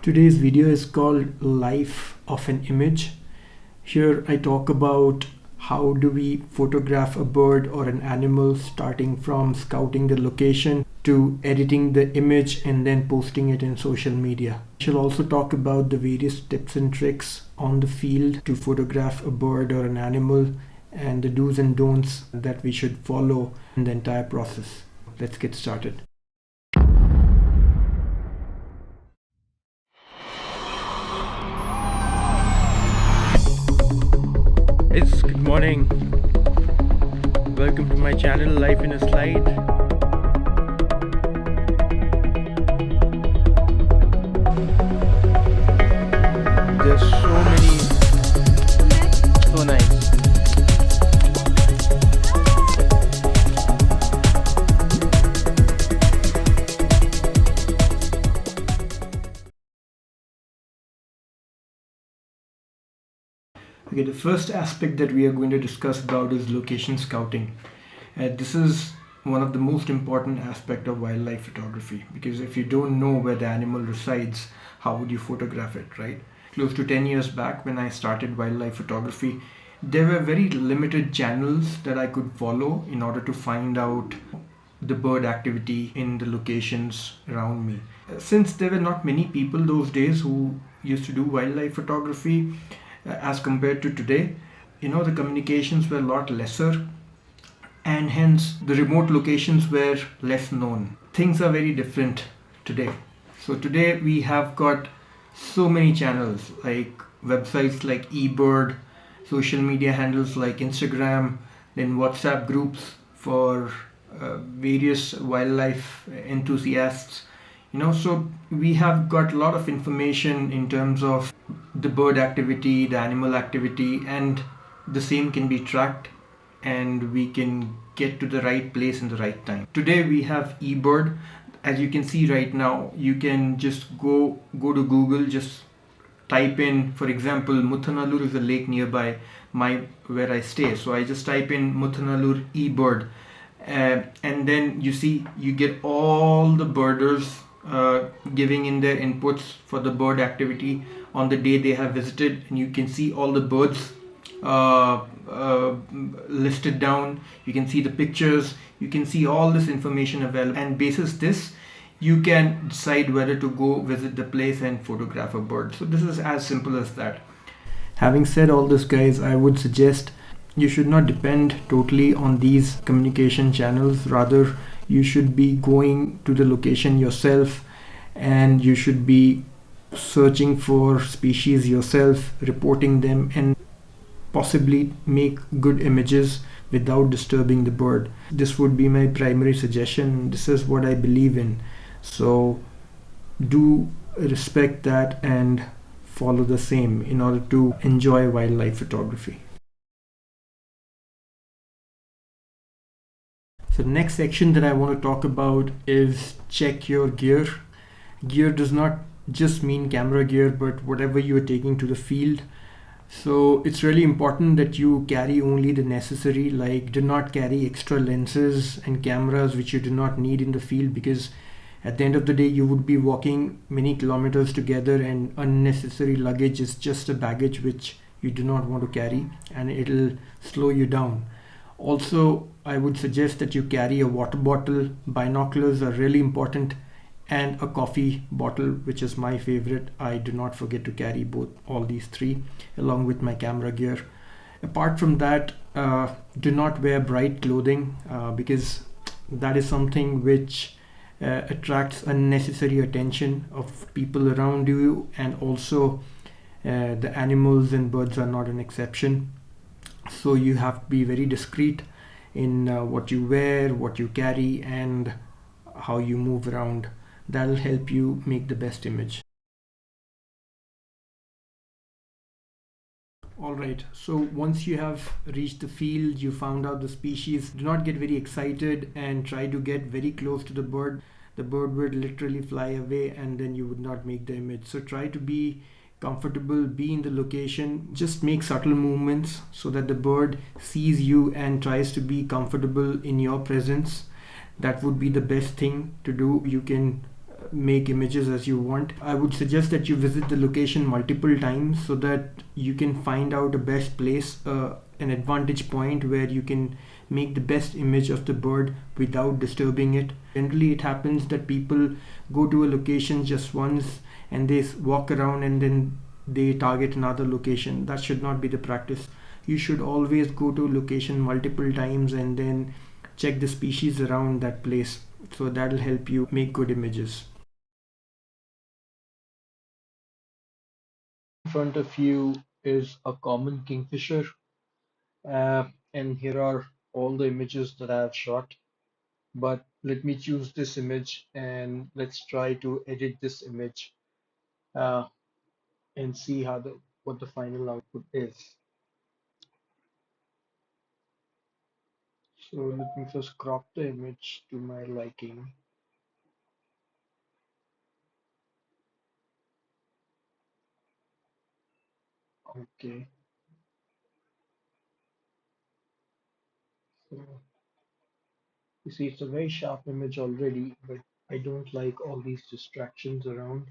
Today's video is called Life of an Image. Here I talk about how do we photograph a bird or an animal, starting from scouting the location to editing the image and then posting it in social media. I shall also talk about the various tips and tricks on the field to photograph a bird or an animal and the do's and don'ts that we should follow in the entire process. Let's get started. It's good morning. Welcome to my channel, Life in a Slide. There's so many, so nice. Okay, the first aspect that we are going to discuss about is location scouting. This is one of the most important aspects of wildlife photography, because if you don't know where the animal resides, how would you photograph it, right? Close to 10 years back when I started wildlife photography, there were very limited channels that I could follow in order to find out the bird activity in the locations around me. Since there were not many people those days who used to do wildlife photography, as compared to today, the communications were a lot lesser, and hence the remote locations were less known. Things are very different today. So today we have got so many channels, like websites like eBird, social media handles like Instagram, then WhatsApp groups for various wildlife enthusiasts. So we have got a lot of information in terms of the bird activity, the animal activity, and the same can be tracked and we can get to the right place in the right time. Today we have eBird. As you can see right now, you can just go to Google, just type in, for example, Muthanallur is a lake nearby where I stay. So I just type in Muthanallur eBird, and then you get all the birders giving in their inputs for the bird activity on the day they have visited, and you can see all the birds listed down. You can see the pictures, you can see all this information available, and basis this you can decide whether to go visit the place and photograph a bird. So this is as simple as that. Having said all this, guys, I would suggest you should not depend totally on these communication channels. Rather, you should be going to the location yourself, and you should be searching for species yourself, reporting them, and possibly make good images without disturbing the bird. This would be my primary suggestion. This is what I believe in. So do respect that and follow the same in order to enjoy wildlife photography. So the next section that I want to talk about is check your gear. Gear does not just mean camera gear, but whatever you are taking to the field. So it's really important that you carry only the necessary, like do not carry extra lenses and cameras which you do not need in the field, because at the end of the day you would be walking many kilometers together, and unnecessary luggage is just a baggage which you do not want to carry, and it'll slow you down. Also, I would suggest that you carry a water bottle. Binoculars are really important, and a coffee bottle, which is my favorite. I do not forget to carry all these three along with my camera gear. Apart from that, do not wear bright clothing because that is something which attracts unnecessary attention of people around you, and also the animals and birds are not an exception. So you have to be very discreet in what you wear, what you carry, and how you move around. That'll help you make the best image. Alright, so once you have reached the field, you found out the species, do not get very excited and try to get very close to the bird. The bird would literally fly away and then you would not make the image. So try to be comfortable, be in the location, just make subtle movements so that the bird sees you and tries to be comfortable in your presence. That would be the best thing to do. You can make images as you want. I would suggest that you visit the location multiple times so that you can find out the best place, an advantage point where you can make the best image of the bird without disturbing it. Generally, it happens that people go to a location just once and they walk around and then they target another location. That should not be the practice. You should always go to a location multiple times and then check the species around that place. So that'll help you make good images. In front of you is a common kingfisher, and here are all the images that I have shot. But let me choose this image and let's try to edit this image uh, and see how the what the final output is. So let me first crop the image to my liking. Okay, so you see it's a very sharp image already, but I don't like all these distractions around.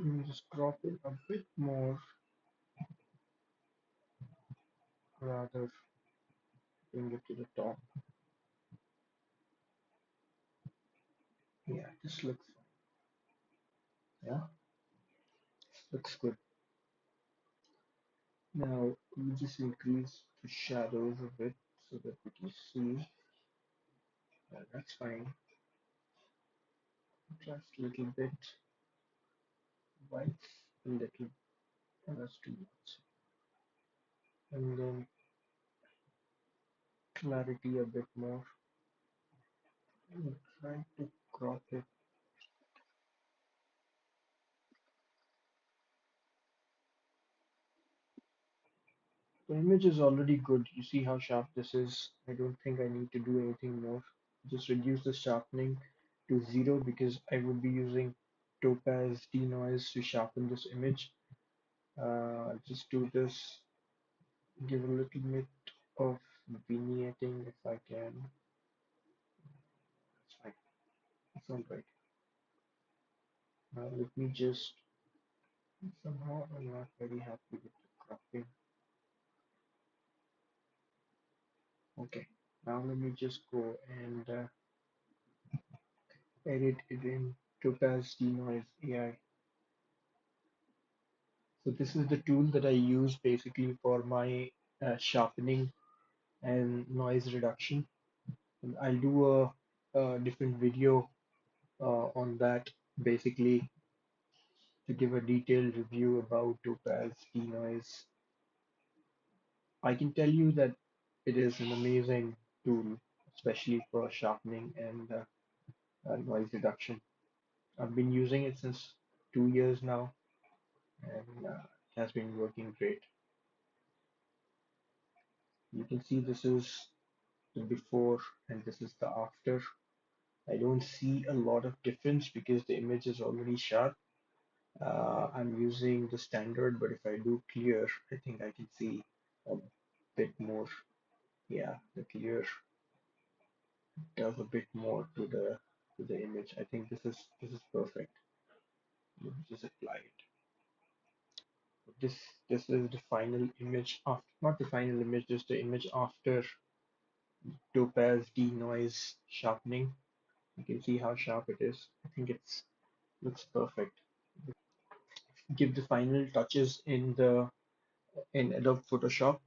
Let me just crop it a bit more, rather bring it to the top. Yeah, this looks fine. Yeah, looks good. Now we just increase the shadows a bit so that we can see. Yeah, that's fine. Just a little bit white, a little, that's too much. And then clarity a bit more. And try to crop it. The image is already good. You see how sharp this is. I don't think I need to do anything more. Just reduce the sharpening to 0 because I would be using topaz denoise to sharpen this image. Just do this, give a little bit of vignetting if I can. That's fine. It's all right. Now let me just, somehow I'm not very happy with the cropping. Okay. Now let me just go and edit it in Topaz Denoise AI. So this is the tool that I use basically for my sharpening and noise reduction. And I'll do a different video on that basically to give a detailed review about Topaz Denoise. I can tell you that it is an amazing tool, especially for sharpening and noise reduction. I've been using it since 2 years now, and it has been working great. You can see this is the before and this is the after. I don't see a lot of difference because the image is already sharp. I'm using the standard, but if I do clear, I think I can see a bit more. Yeah, the clear does a bit more to the image. I think this is perfect. Let me just apply it. This this is the final image of not the final image, just the image after topaz denoise sharpening. You can see how sharp it is. I think it's looks perfect. Give the final touches in Adobe Photoshop.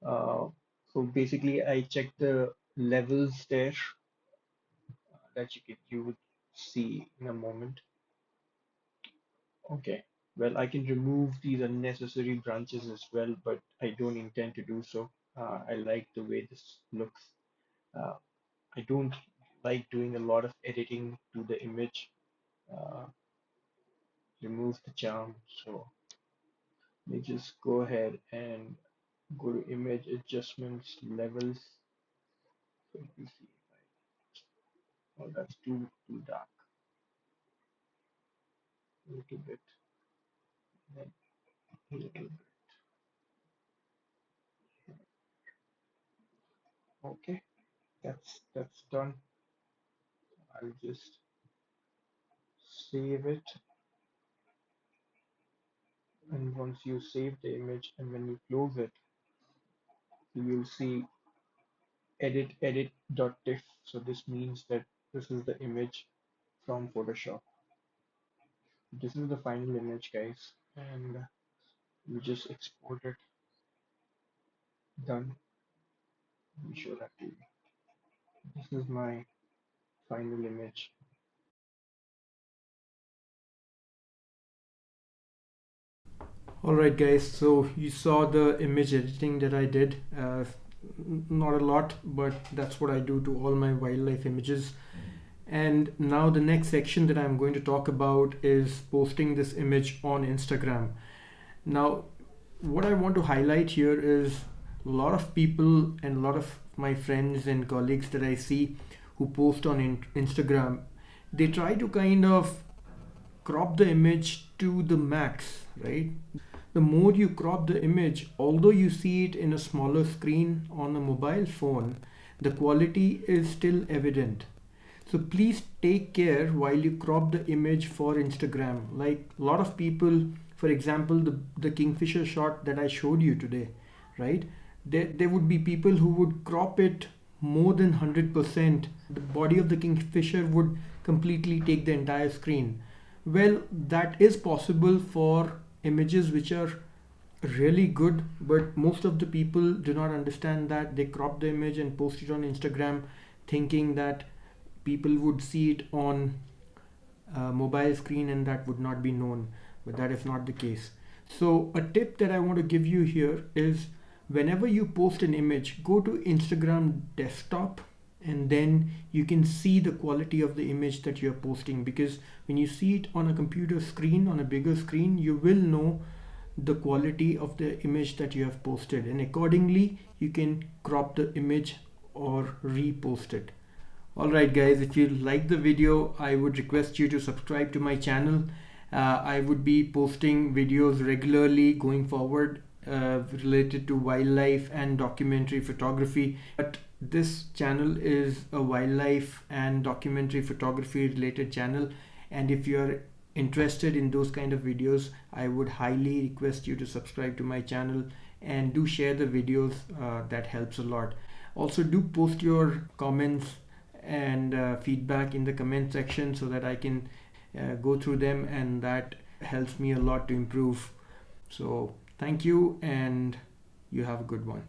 Uh, so basically, I check the levels there that you would see in a moment. Okay. Well, I can remove these unnecessary branches as well, but I don't intend to do so. I like the way this looks. Uh, I don't like doing a lot of editing to the image, uh, remove the charm. So let me just go ahead and go to image adjustments levels. So let me see if I, oh, that's too dark. A little bit, then a little bit. Okay, that's done. I'll just save it, and once you save the image and when you close it, you will see edit.tiff. So this means that this is the image from Photoshop. This is the final image, guys, and you just export it. Done. We show that to you. This is my final image. Alright guys, so you saw the image editing that I did. Not a lot, but that's what I do to all my wildlife images. And now the next section that I'm going to talk about is posting this image on Instagram. Now, what I want to highlight here is a lot of people and a lot of my friends and colleagues that I see who post on Instagram, they try to kind of crop the image to the max, right? The more you crop the image, although you see it in a smaller screen on a mobile phone, the quality is still evident. So please take care while you crop the image for Instagram. Like a lot of people, for example, the kingfisher shot that I showed you today, right? There would be people who would crop it more than 100%. The body of the kingfisher would completely take the entire screen. Well, that is possible for images which are really good, but most of the people do not understand that. They crop the image and post it on Instagram thinking that people would see it on a mobile screen and that would not be known, but that is not the case. So a tip that I want to give you here is whenever you post an image, go to Instagram desktop and then you can see the quality of the image that you're posting, because when you see it on a computer screen, on a bigger screen, you will know the quality of the image that you have posted, and accordingly you can crop the image or repost it. Alright guys, if you like the video, I would request you to subscribe to my channel. I would be posting videos regularly going forward related to wildlife and documentary photography. But this channel is a wildlife and documentary photography related channel, and if you are interested in those kind of videos, I would highly request you to subscribe to my channel and do share the videos. That helps a lot. Also do post your comments and feedback in the comment section so that I can go through them, and that helps me a lot to improve. So thank you, and you have a good one.